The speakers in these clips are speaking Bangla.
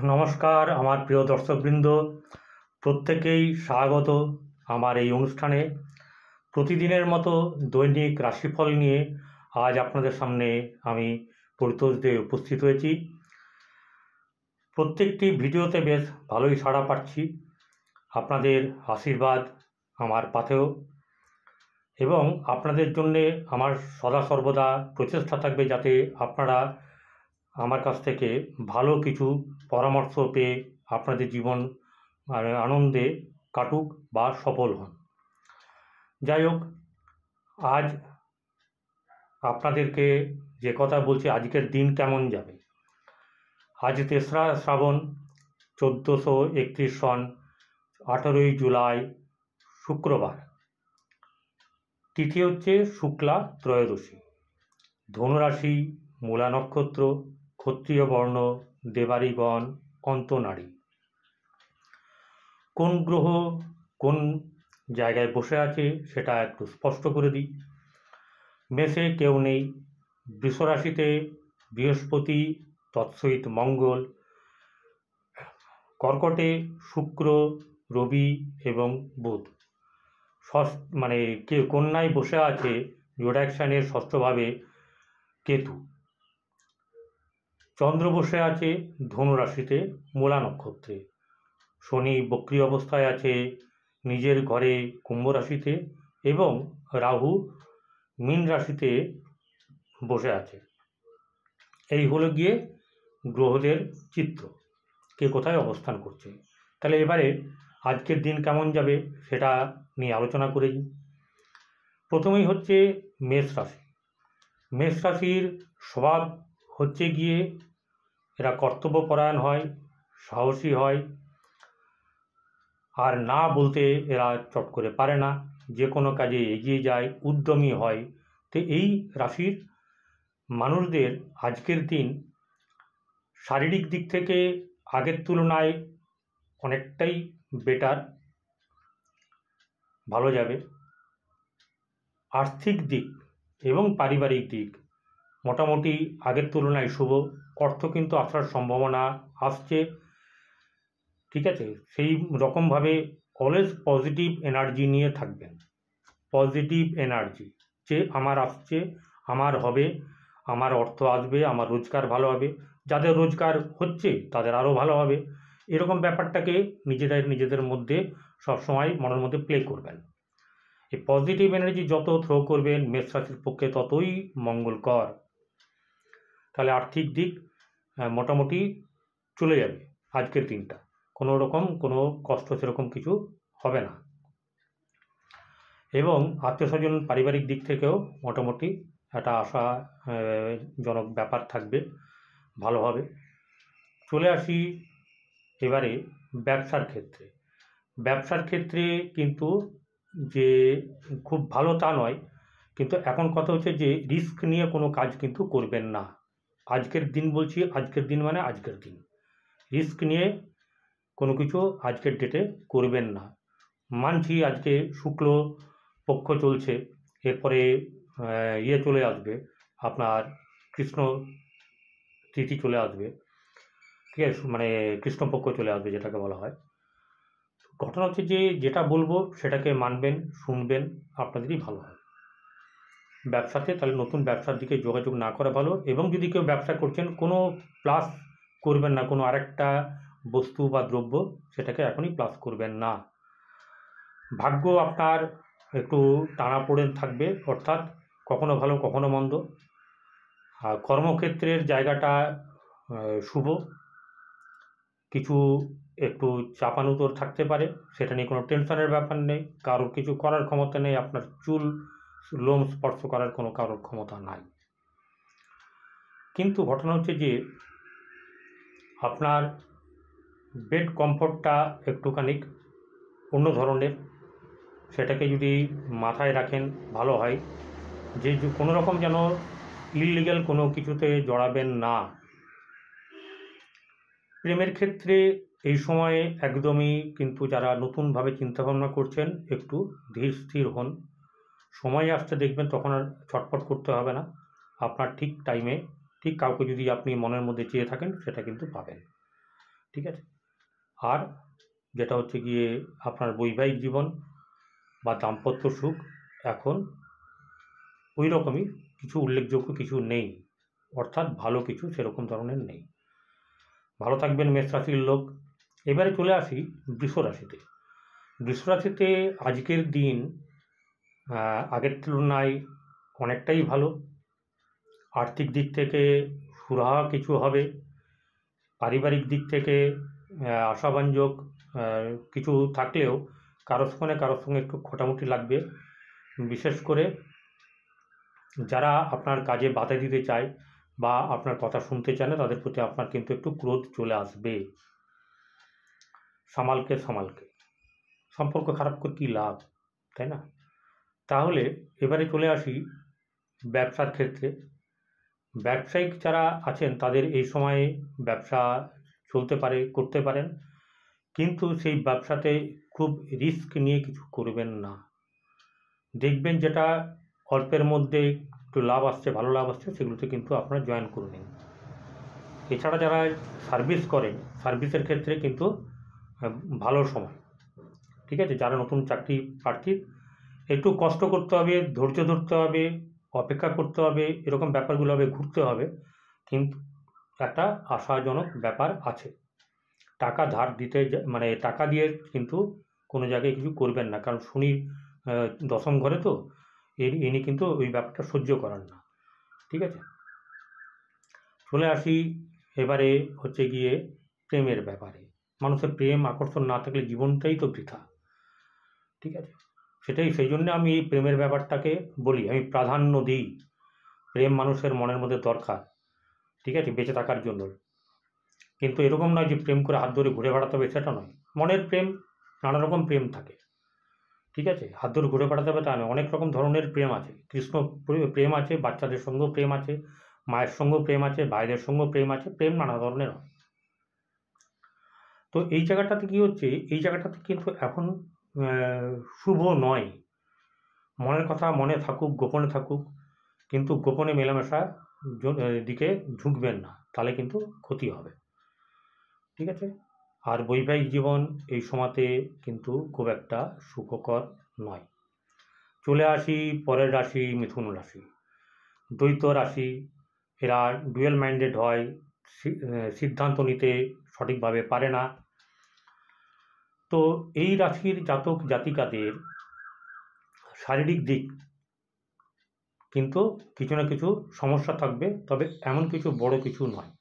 নমস্কার আমার প্রিয় দর্শকবৃন্দ, প্রত্যেকেই স্বাগত আমার এই অনুষ্ঠানে। প্রতিদিনের মতো দৈনিক রাশিফল নিয়ে আজ আপনাদের সামনে আমি পরিতোষ দে উপস্থিত হয়েছি। প্রত্যেকটি ভিডিওতে বেশ ভালোই সাড়া পাচ্ছি, আপনাদের আশীর্বাদ আমার পাথেও, এবং আপনাদের জন্যে আমার সদা সর্বদা প্রচেষ্টা থাকবে যাতে আপনারা আমার কাছ থেকে ভালো কিছু পরামর্শ পেয়ে আপনাদের জীবন আনন্দে কাটুক বা সফল হন। যাই হোক, আজ আপনাদেরকে যে কথা বলছি, আজকের দিন কেমন যাবে। আজ 3রা শ্রাবণ, 1431 সন, 18ই জুলাই, শুক্রবার। তিথি হচ্ছে শুক্লা ত্রয়োদশী। ধনুরাশি, মূলা নক্ষত্র, ক্ষত্রিয় বর্ণ, দেবারিগণ, অন্তনারী। কোন গ্রহ কোন জায়গায় বসে আছে সেটা একটু স্পষ্ট করে দিই। মেষে কেউ নেই, বৃষরাশিতে বৃহস্পতি, তৎসহিত মঙ্গল, কর্কটে শুক্র, রবি এবং বুধ। কন্যায় বসে আছে জোডাকশানের ষষ্ঠভাবে কেতু। চন্দ্র বসে আছে ধনুরাশিতে মূলা নক্ষত্রে। শনি বক্রী অবস্থায় আছে নিজের ঘরে কুম্ভ রাশিতে, এবং রাহু মীন রাশিতে বসে আছে। এই হলো গিয়ে গ্রহদের চিত্র, কে কোথায় অবস্থান করছে। তাহলে এবারে আজকের দিন কেমন যাবে সেটা নিয়ে আলোচনা করে নিই। প্রথমেই হচ্ছে মেষ রাশি। মেষ রাশির স্বভাব হচ্ছে গিয়ে এরা কর্তব্যপরায়ণ হয়, সাহসী হয়, আর না বলতে এরা চট করে পারে না, যে কোনো কাজে এগিয়ে যায়, উদ্যমী হয়। তো এই রাশির মানুষদের আজকের দিন শারীরিক দিক থেকে আগের তুলনায় অনেকটাই বেটার, ভালো যাবে। আর্থিক দিক এবং পারিবারিক দিক মোটামুটি আগের তুলনায় শুভ। অর্থ কিন্তু আসার সম্ভাবনা আসছে, ঠিক আছে। সেই রকমভাবে অলওয়েজ পজিটিভ এনার্জি নিয়ে থাকবেন। পজিটিভ এনার্জি যে আমার আসছে, আমার হবে, আমার অর্থ আসবে, আমার রোজগার ভালো হবে, যাদের রোজগার হচ্ছে তাদের আরও ভালো হবে, এরকম ব্যাপারটাকে নিজেদের মধ্যে সবসময় মনের মধ্যে প্লে করবেন। এই পজিটিভ এনার্জি যত থ্রো করবেন মেষ রাশির পক্ষে ততই মঙ্গলকর। তাহলে আর্থিক দিক মোটামুটি চলে যাবে আজকের দিনটা, কোনো রকম কোনো কষ্ট সেরকম কিছু হবে না। এবং আত্মীয় স্বজন পারিবারিক দিক থেকেও মোটামুটি একটা আশাজনক ব্যাপার থাকবে, ভালো হবে। চলে আসি এবারে ব্যবসার ক্ষেত্রে। ব্যবসার ক্ষেত্রে কিন্তু যে খুব ভালো তা নয়, কিন্তু এখন কথা হচ্ছে যে রিস্ক নিয়ে কোনো কাজ কিন্তু করবেন না আজকের দিন। বলছি আজকের দিন মানে আজকের দিন রিস্ক নিয়ে কোনো কিছু আজকের ডেটে করবেন না। মানছি আজকে শুক্ল পক্ষ চলছে, এরপরে চলে আসবে আপনার কৃষ্ণ তিথি চলে আসবে, ঠিক আছে, মানে কৃষ্ণপক্ষ চলে আসবে যেটাকে বলা হয়। ঘটনা হচ্ছে যে যেটা বলবো সেটাকে মানবেন, শুনবেন, আপনাদেরই ভালো হয় ব্যবসাতে। তাহলে নতুন ব্যবসার দিকে যোগাযোগ না করা ভালো। এবং যদি কেউ ব্যবসা করছেন কোনো প্লাস করবেন না, কোনো আরেকটা বস্তু বা দ্রব্য সেটাকে এখনই প্লাস করবেন না। ভাগ্য আপনার একটু টানাপোড়েন থাকবে, অর্থাৎ কখনো ভালো কখনো মন্দ। আর কর্মক্ষেত্রের জায়গাটা শুভ, কিছু একটু চাপানুতোর থাকতে পারে, সেটা নিয়ে কোনো টেনশনের ব্যাপার নেই। কারোর কিছু করার ক্ষমতা নেই, আপনার চুল লোম স্পর্শ করার কোনো কারোর ক্ষমতা নাই। কিন্তু ঘটনা হচ্ছে যে আপনার বেড কমফোর্টটা একটুখানি অন্য ধরনের, সেটাকে যদি মাথায় রাখেন ভালো হয়। যে কোনো রকম যেন ইললিগ্যাল কোনো কিছুতে জড়াবেন না। প্রেমের ক্ষেত্রে এই সময়ে একদমই কিন্তু যারা নতুনভাবে চিন্তাভাবনা করছেন একটু ধীর স্থির হন। সময় আসতে দেখবেন তখন আর ছটফট করতে হবে না, আপনার ঠিক টাইমে ঠিক কাউকে যদি আপনি মনের মধ্যে চেয়ে থাকেন সেটা কিন্তু পাবেন, ঠিক আছে। আর যেটা হচ্ছে গিয়ে আপনার বৈবাহিক জীবন বা দাম্পত্য সুখ এখন ওই রকমই কিছু উল্লেখযোগ্য কিছু নেই, অর্থাৎ ভালো কিছু সেরকম ধরনের নেই। ভালো থাকবেন মেষ রাশির লোক। এবারে চলে আসি বৃষ রাশিতে। বৃষ রাশিতে আজকের দিন আগের তুলনায় অনেকটাই ভালো। আর্থিক দিক থেকে সুরাহা কিছু হবে। পারিবারিক দিক থেকে আশাব্যঞ্জক কিছু থাকলেও কারোর সঙ্গে একটু খোঁটামুটি লাগবে। বিশেষ করে যারা আপনার কাজে বাধা দিতে চায় বা আপনার কথা শুনতে চায় না, তাদের প্রতি আপনার কিন্তু একটু ক্রোধ চলে আসবে। সামালকে সম্পর্ক খারাপ করে কী লাভ, তাই না? তাহলে এবারে চলে আসি ব্যবসার ক্ষেত্রে। ব্যবসায়িক যারা আছেন তাদের এই সময়ে ব্যবসা চলতে পারে, করতে পারেন, কিন্তু সেই ব্যবসাতে খুব রিস্ক নিয়ে কিছু করবেন না। দেখবেন যেটা অল্পের মধ্যে একটু লাভ আসছে, ভালো লাভ আসছে, সেগুলোতে কিন্তু আপনারা জয়েন করে নিন। এছাড়া যারা সার্ভিস করেন, সার্ভিসের ক্ষেত্রে কিন্তু ভালো সময়, ঠিক আছে। যারা নতুন চাকরি প্রার্থী, একটু কষ্ট করতে হবে, ধৈর্য ধরতে হবে, অপেক্ষা করতে হবে, এরকম ব্যাপারগুলো হবে, ঘুরতে হবে, কিন্তু একটা আশাজনক ব্যাপার আছে। টাকা ধার দিতে মানে টাকা দিয়ে কিন্তু কোনো জায়গায় কিছু করবেন না, কারণ শনি দশম ঘরে তো ইনি কিন্তু ওই ব্যাপারটা সহ্য করান না, ঠিক আছে। চলে আসি এবারে হচ্ছে গিয়ে প্রেমের ব্যাপারে। মানুষের প্রেম আকর্ষণ না থাকলে জীবনটাই তো বৃথা, ঠিক আছে। সেই জন্য আমি এই প্রেমের ব্যাপারটাকে বলি, আমি প্রাধান্য দিই। প্রেম মানুষের মনের মধ্যে দরকার, ঠিক আছে, বেঁচে থাকার জন্য। কিন্তু এরকম নয় যে প্রেম করে হাত ধরে ঘুরে বেড়াতে হবে, সেটা নয়। মনের প্রেম, নানা রকম প্রেম থাকে, ঠিক আছে। হাত ধরে ঘুরে বেড়াতে হবে তা নয়, অনেক রকম ধরনের প্রেম আছে। কৃষ্ণ প্রেম আছে, বাচ্চাদের সঙ্গেও প্রেম আছে, মায়ের সঙ্গেও প্রেম আছে, ভাইদের সঙ্গেও প্রেম আছে। প্রেম নানা ধরনের হয়। তো এই জায়গাটাতে কী হচ্ছে, এই জায়গাটাতে কিন্তু এখন শুভ নয়। মনের কথা মনে থাকুক, গোপনে থাকুক, কিন্তু গোপনে মেলামেশা দিকে ঝুঁকবেন না, তাহলে কিন্তু ক্ষতি হবে, ঠিক আছে। আর বৈবাহিক জীবন এই সময়তে কিন্তু খুব একটা সুখকর নয়। চলে আসি পরের রাশি, মিথুন রাশি। দ্বৈত রাশি, এরা ডুয়েল মাইন্ডেড হয়, সিদ্ধান্ত নিতে সঠিকভাবে পারে না। তো এই রাশির জাতক জাতিকাদের শারীরিক দিক কিন্তু কিছু না কিছু সমস্যা থাকবে, তবে এমন কিছু বড় কিছু নয়।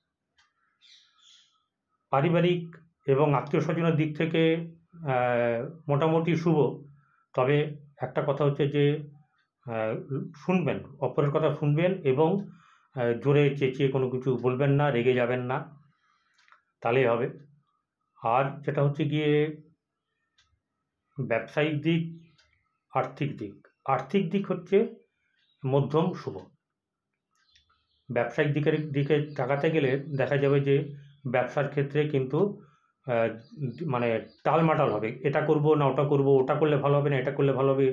পারিবারিক এবং আত্মীয় স্বজনের দিক থেকে মোটামুটি শুভ, তবে একটা কথা হচ্ছে যে শুনবেন, অপরের কথা শুনবেন, এবং জোরে চেঁচিয়ে কোনো কিছু বলবেন না, রেগে যাবেন না, তাহলেই হবে। আর যেটা হচ্ছে গিয়ে ব্যবসায়িক দিক, আর্থিক দিক হচ্ছে মধ্যম শুভ। ব্যবসায়িক দিকে তাকাতে গেলে দেখা যাবে যে ব্যবসার ক্ষেত্রে কিন্তু মানে টালমাটাল হবে। এটা করব না ওটা করব, ওটা করলে ভালো হবে না এটা করলে ভালো হবে,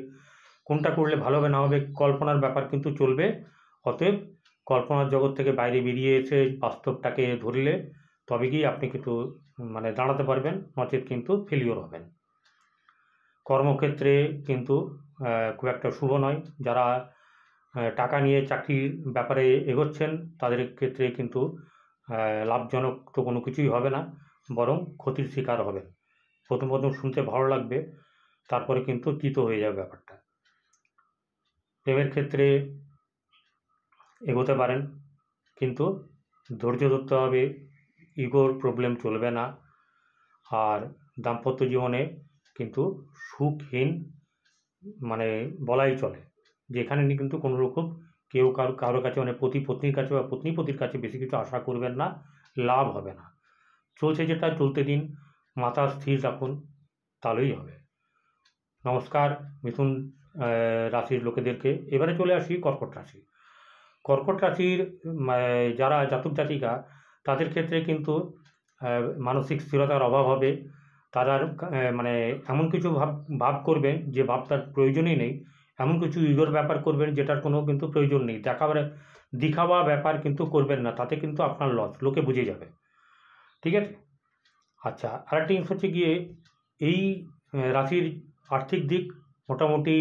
কোনটা করলে ভালো হবে না হবে, কল্পনার ব্যাপার কিন্তু চলবে। অতএব কল্পনার জগৎ থেকে বাইরে বেরিয়ে এসে বাস্তবটাকে ধরলে তবে গিয়ে আপনি কিন্তু মানে দাঁড়াতে পারবেন, নচেত কিন্তু ফেলিওর হবেন। কর্মক্ষেত্রে কিন্তু খুব একটা শুভ নয়। যারা টাকা নিয়ে চাকরির ব্যাপারে এগোচ্ছেন তাদের ক্ষেত্রে কিন্তু লাভজনক তো কোনো কিছুই হবে না, বরং ক্ষতির শিকার হবেন। প্রথম শুনতে ভালো লাগবে, তারপরে কিন্তু তিত হয়ে যাবে ব্যাপারটা। প্রেমের ক্ষেত্রে এগোতে পারেন, কিন্তু ধৈর্য ধরতে হবে, ইগোর প্রবলেম চলবে না। আর দাম্পত্য জীবনে কিন্তু সুখহীন মানে বলাই চলে, যেখানে কিন্তু কোনো রকম কেউ কারো কাছে মানে পতি পত্নীর কাছে বা পত্নী পতির কাছে বেশি কিছু আশা করবেন না, লাভ হবে না। চলছে যেটা চলতে দিন, মাথা স্থির রাখুন, তাহলেই হবে। নমস্কার মিথুন রাশির লোকেদেরকে। এবারে চলে আসি কর্কট রাশি। কর্কট রাশির যারা জাতক জাতিকা, তাদের ক্ষেত্রে কিন্তু মানসিক স্থিরতার অভাব হবে। তারা মানে এমন কিছু ভাব করবেন যে ভাবটার প্রয়োজনই নেই, এমন কিছু ইগোর ব্যাপার করবেন যেটার কোনো কিন্তু প্রয়োজন নেই। দেখাবা ব্যাপার কিন্তু করবেন না, তাতে কিন্তু আপনার লস, লোকে বুঝে যাবে, ঠিক আছে। আচ্ছা, আরেকটা জিনিস হচ্ছে গিয়ে এই রাশির আর্থিক দিক মোটামুটি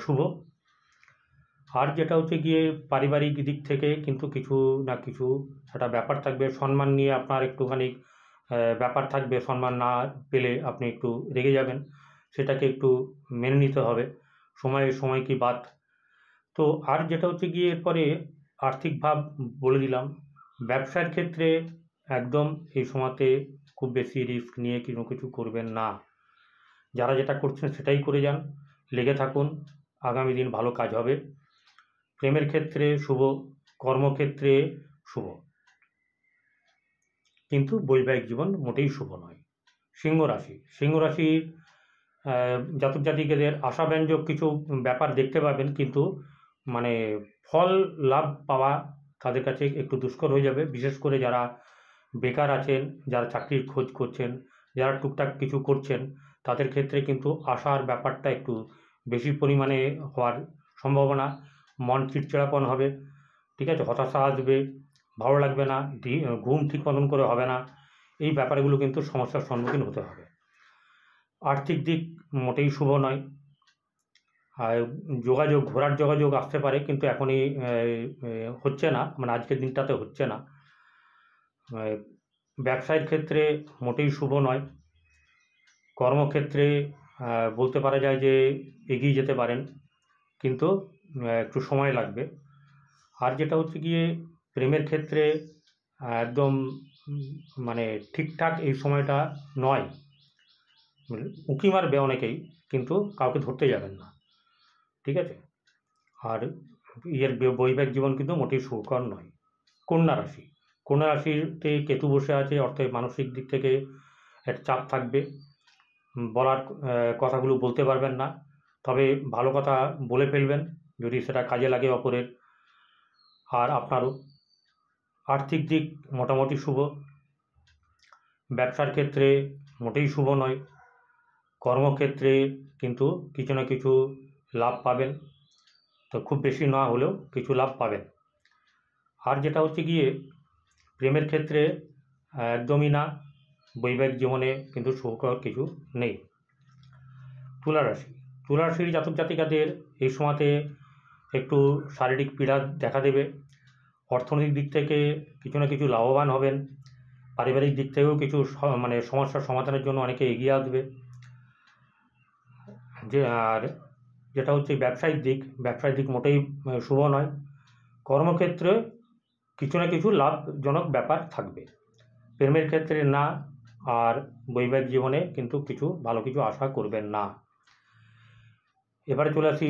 শুভ। আর যেটা হচ্ছে গিয়ে পারিবারিক দিক থেকে কিন্তু কিছু না কিছু একটা ব্যাপার থাকবে, সম্মান নিয়ে আপনার একটুখানি ব্যাপার থাকবে, সম্মান না পেলে আপনি একটু রেগে যাবেন, সেটাকে একটু মেনে নিতে হবে, সময় কি বাত। তো আর যেটা হচ্ছে গিয়ে এরপরে আর্থিক ভাব বলে দিলাম। ব্যবসার ক্ষেত্রে একদম এই সময়তে খুব বেশি রিস্ক নিয়ে কোনো কিছু করবেন না, যারা যেটা করছেন সেটাই করে যান, লেগে থাকুন, আগামী দিন ভালো কাজ হবে। প্রেমের ক্ষেত্রে শুভ, কর্মক্ষেত্রে শুভ, কিন্তু বৈবাহিক জীবন মোটেই শুভ নয়। সিংহ রাশির জাতক জাতিকাদের আশাব্যঞ্জক কিছু ব্যাপার দেখতে পাবেন, কিন্তু মানে ফল লাভ পাওয়া তাদের কাছে একটু দুষ্কর হয়ে যাবে, বিশেষ করে যারা বেকার আছেন, যারা চাকরির খোঁজ করছেন, যারা টুকটাক কিছু করছেন, তাদের ক্ষেত্রে কিন্তু আশার ব্যাপারটা একটু বেশি পরিমাণে হওয়ার সম্ভাবনা। মন চিড়চিড়াপন হবে, ঠিক আছে, হতাশা আসবে, ভালো লাগবে না, ঘুম ঠিক মতন করে হবে না, এই ব্যাপারগুলো কিন্তু সমস্যার সম্মুখীন হতে হবে। আর্থিক দিক মোটেই শুভ নয়। আর ঘোরার যোগাযোগ আসতে পারে, কিন্তু এখনই হচ্ছে না, মানে আজকের দিনটাতে হচ্ছে না। ব্যবসায়ের ক্ষেত্রে মোটেই শুভ নয়। কর্মক্ষেত্রে বলতে পারা যায় যে এগিয়ে যেতে পারেন, কিন্তু একটু সময় লাগবে। আর যেটা হচ্ছে গিয়ে প্রেমের ক্ষেত্রে একদম মানে ঠিকঠাক এই সময়টা নয়, উঁকি মারবে অনেকেই, কিন্তু কাউকে ধরতে যাবেন না, ঠিক আছে। আর বৈবাহিক জীবন কিন্তু মোটেই সুখকর নয়। কন্যা রাশিতে কেতু বসে আছে, অর্থাৎ মানসিক দিক থেকে একটা চাপ থাকবে, বলার কথাগুলো বলতে পারবেন না, তবে ভালো কথা বলে ফেলবেন যদি সেটা কাজে লাগে অপরের। আর আপনারও আর্থিক দিক মোটামুটি শুভ। ব্যবসার ক্ষেত্রে মোটেই শুভ নয়। কর্মক্ষেত্রে কিন্তু কিছু না কিছু লাভ পাবেন, তো খুব বেশি না হলেও কিছু লাভ পাবেন। আর যেটা হচ্ছে গিয়ে প্রেমের ক্ষেত্রে একদমই না, বৈবাহিক জীবনে কিন্তু সুখকর কিছু নেই। তুলা রাশির জাতক জাতিকাদের এই সময়তে একটু শারীরিক পীড়া দেখা দেবে। অর্থনৈতিক দিক থেকে কিছু না কিছু লাভবান হবেন, পারিবারিক দিক থেকেও কিছু মানে সমস্যার সমাধানের জন্য অনেকে এগিয়ে আসবে। আর যেটা হচ্ছে ব্যবসায়িক দিক মোটেই শুভ নয়। কর্মক্ষেত্রে কিছু না কিছু লাভজনক ব্যাপার থাকবে, প্রেমের ক্ষেত্রে না। আর বৈবাহিক জীবনে কিন্তু ভালো কিছু আশা করবেন না। এবারে চলে আসি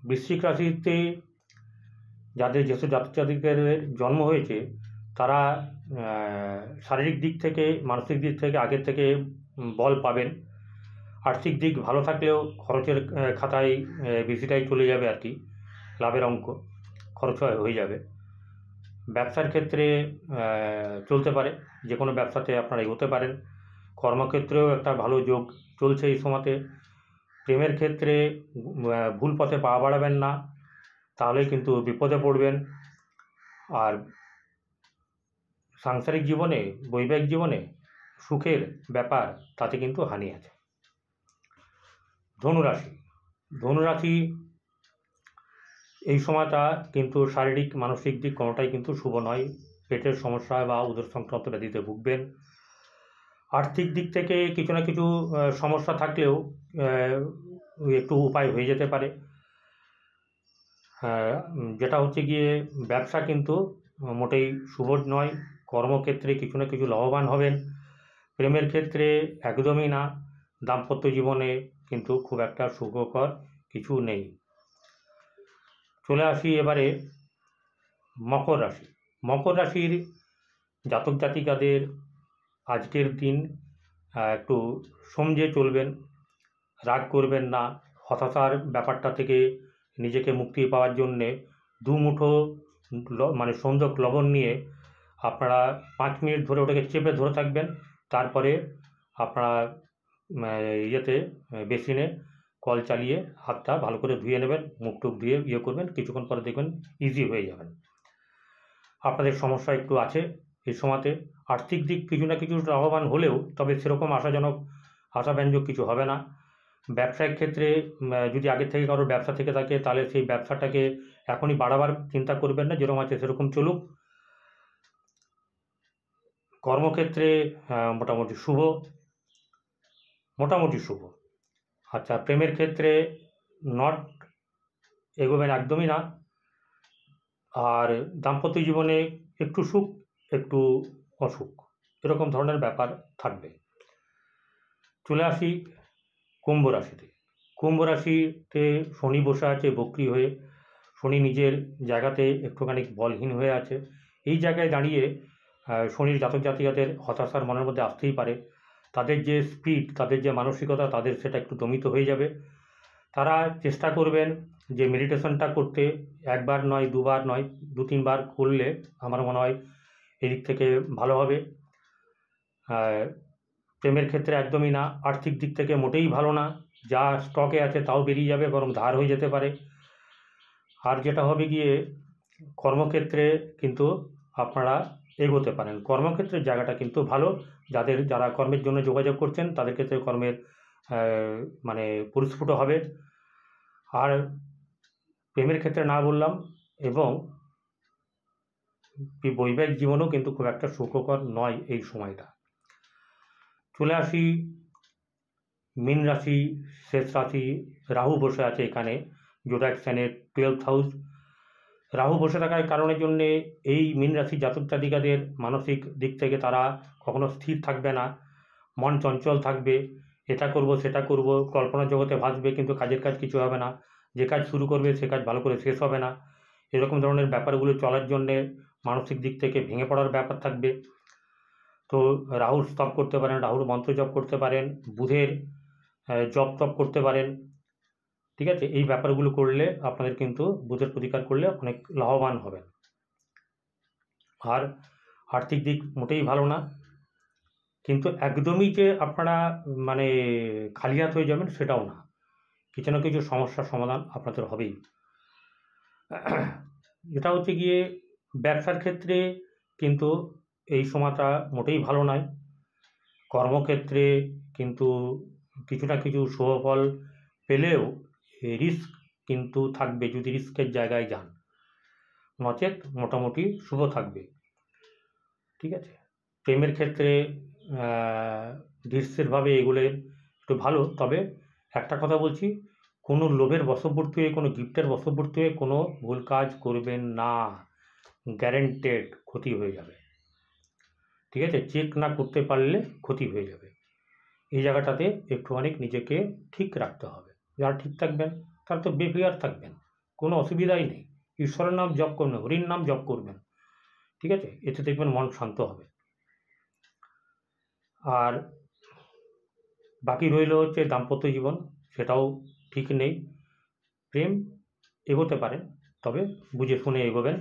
বৃশ্চিক রাশিতে যাদের যেসব জাতক জাতিকাদের জন্ম হয়েছে, তারা শারীরিক দিক থেকে, মানসিক দিক থেকে আগের থেকে বল পাবেন। আর্থিক দিক ভালো থাকলেও খরচের খাতায় বেশিটাই চলে যাবে আর কি, লাভের অঙ্ক খরচ হয়ে যাবে। ব্যবসার ক্ষেত্রে চলতে পারে, যে কোনো ব্যবসাতে আপনারা এগোতে পারেন। কর্মক্ষেত্রেও একটা ভালো যোগ চলছে এই সময়তে। প্রেমের ক্ষেত্রে ভুল পথে পা বাড়াবেন না, তাহলেই কিন্তু বিপদে পড়বেন। আর সাংসারিক জীবনে, বৈবাহিক জীবনে সুখের ব্যাপার, তাতে কিন্তু হানি আছে। ধনুরাশি এই সময়টা কিন্তু শারীরিক মানসিক দিক কোনোটাই কিন্তু শুভ নয়। পেটের সমস্যা বা উদর সংক্রান্ত ব্যাধিতে ভুগবেন। আর্থিক দিক থেকে কিছু না কিছু সমস্যা থাকলেও একটু উপায় হয়ে যেতে পারে। যেটা হচ্ছে গিয়ে ব্যবসা কিন্তু মোটেই শুভ নয়। কর্মক্ষেত্রে কিছু না কিছু লাভবান হবেন, প্রেমের ক্ষেত্রে একদমই না। দাম্পত্য জীবনে কিন্তু খুব একটা সুখকর কিছু নেই। চলে আসি এবারে মকর রাশির জাতক জাতিকাদের আজকের দিন একটু সমঝে চলবেন, রাগ করবেন না। হতাশার ব্যাপারটা থেকে নিজেকে মুক্তি পাওয়ার জন্যে দুমুঠো মানে সন্দক লবণ নিয়ে আপনারা 5 মিনিট ধরে ওটাকে চেপে ধরে থাকবেন। তারপরে আপনারা বেসিনে কল চালিয়ে হাতটা ভালো করে ধুয়ে নেবেন, মুখ টুক ধুয়ে করবেন, কিছুক্ষণ পরে দেখবেন ইজি হয়ে যাবেন। আপনাদের সমস্যা একটু আছে, এই সময়তে। আর্থিক দিক কিছু না কিছু লাভবান হলেও তবে সেরকম আশাব্যঞ্জক কিছু হবে না। ব্যবসায়িক ক্ষেত্রে যদি আগের থেকে কারোর ব্যবসা থেকে থাকে তাহলে সেই ব্যবসাটাকে এখনই বাড়াবার চিন্তা করবেন না, যেরকম আছে সেরকম চলুক। কর্মক্ষেত্রে মোটামুটি শুভ। আচ্ছা, প্রেমের ক্ষেত্রে নট এগোবেন একদমই না। আর দাম্পত্য জীবনে একটু সুখ একটু অসুখ এরকম ধরনের ব্যাপার থাকবে। চলে আসি কুম্ভ রাশিতে। কুম্ভ রাশিতে শনি বসে আছে বক্রী হয়ে। শনি নিজের জায়গাতে একটুখানি বলহীন হয়ে আছে। এই জায়গায় দাঁড়িয়ে শনির জাতক জাতিকাদের হতাশার মনের মধ্যে আসতেই পারে। তাদের যে স্পিড, তাদের যে মানসিকতা, তাদের সেটা একটু দমিত হয়ে যাবে। তারা চেষ্টা করবেন যে মেডিটেশনটা করতে, একবার নয়, দুবার নয়, 2-3 বার করলে আমার মনে হয় এদিক থেকে ভালো হবে। প্রেমের ক্ষেত্রে একদমই না। আর্থিক দিক থেকে মোটেই ভালো না। যা স্টকে আছে তাও বেরিয়ে যাবে, বরং ধার হয়ে যেতে পারে। আর যেটা হবে গিয়ে কর্মক্ষেত্রে কিন্তু আপনারা এগোতে পারেন। কর্মক্ষেত্রের জায়গাটা কিন্তু ভালো। যারা কর্মের জন্য যোগাযোগ করছেন তাদের ক্ষেত্রে কর্মের মানে পরিস্ফুট হবে। আর প্রেমের ক্ষেত্রে না বললাম, এবং বৈবাহিক জীবনও কিন্তু খুব একটা সুখকর নয় এই সময়টা। চলে আসি মীন রাশি, শেষ রাশি। রাহু বসে আছে এখানে, জোডাক সাইনের 12th হাউস। রাহু বসে থাকার কারণের জন্যে এই মীন রাশির জাতক জাতিকাদের মানসিক দিক থেকে তারা কখনো স্থির থাকবে না। মন চঞ্চল থাকবে। এটা করব সেটা করব, কল্পনা জগতে ভাসবে, কিন্তু কাজের কাজ কিছু হবে না। যে কাজ শুরু করবে সে কাজ ভালো করে শেষ হবে না। এরকম ধরনের ব্যাপারগুলো চলার জন্যে মানসিক দিক থেকে ভেঙে পড়ার ব্যাপার থাকবে। তো রাহুর স্তব করতে পারেন, রাহুর মন্ত্র জপ করতে পারেন, বুধের জপ টপ করতে পারেন। ঠিক আছে, এই ব্যাপারগুলো করলে আপনাদের কিন্তু বুধের প্রতিকার করলে অনেক লাভবান হবেন। আর আর্থিক দিক মোটেই ভালো না, কিন্তু একদমই যে আপনারা মানে খালি হাত হয়ে যাবেন সেটাও না। কিছু না কিছু সমস্যার সমাধান আপনাদের হবেই। এটা হচ্ছে গিয়ে ব্যবসার ক্ষেত্রে কিন্তু এই সময়টা মোটেই ভালো নয়। কর্মক্ষেত্রে কিন্তু কিছু না কিছু শুভফল পেলেও রিস্ক কিন্তু থাকবে যদি রিস্কের জায়গায় যান, নচেত মোটামুটি শুভ থাকবে। ঠিক আছে, প্রেমের ক্ষেত্রে ধীরস্থিরভাবে এগুলো একটু ভালো। তবে একটা কথা বলছি, কোনো লোভের বশবর্তী হয়ে, কোনো গিফটের বশবর্তী হয়ে কোনো ভুল কাজ করবেন না। গ্যারেন্টেড ক্ষতি হয়ে যাবে। ঠিক আছে, চেক না করতে পারলে ক্ষতি হয়ে যাবে। এই জায়গাটাতে একটুখানি নিজেকে ঠিক রাখতে হবে। যারা ঠিক থাকবেন তারা তো বেফিয়ার থাকবেন, কোনো অসুবিধাই নেই। ঈশ্বরের নাম জপ করবেন, হরির নাম জপ করবেন। ঠিক আছে, এতে দেখবেন মন শান্ত হবে। আর বাকি রইল হচ্ছে দাম্পত্য জীবন, সেটাও ঠিক নেই। প্রেম এগোতে পারেন, তবে বুঝে শুনে এগোবেন।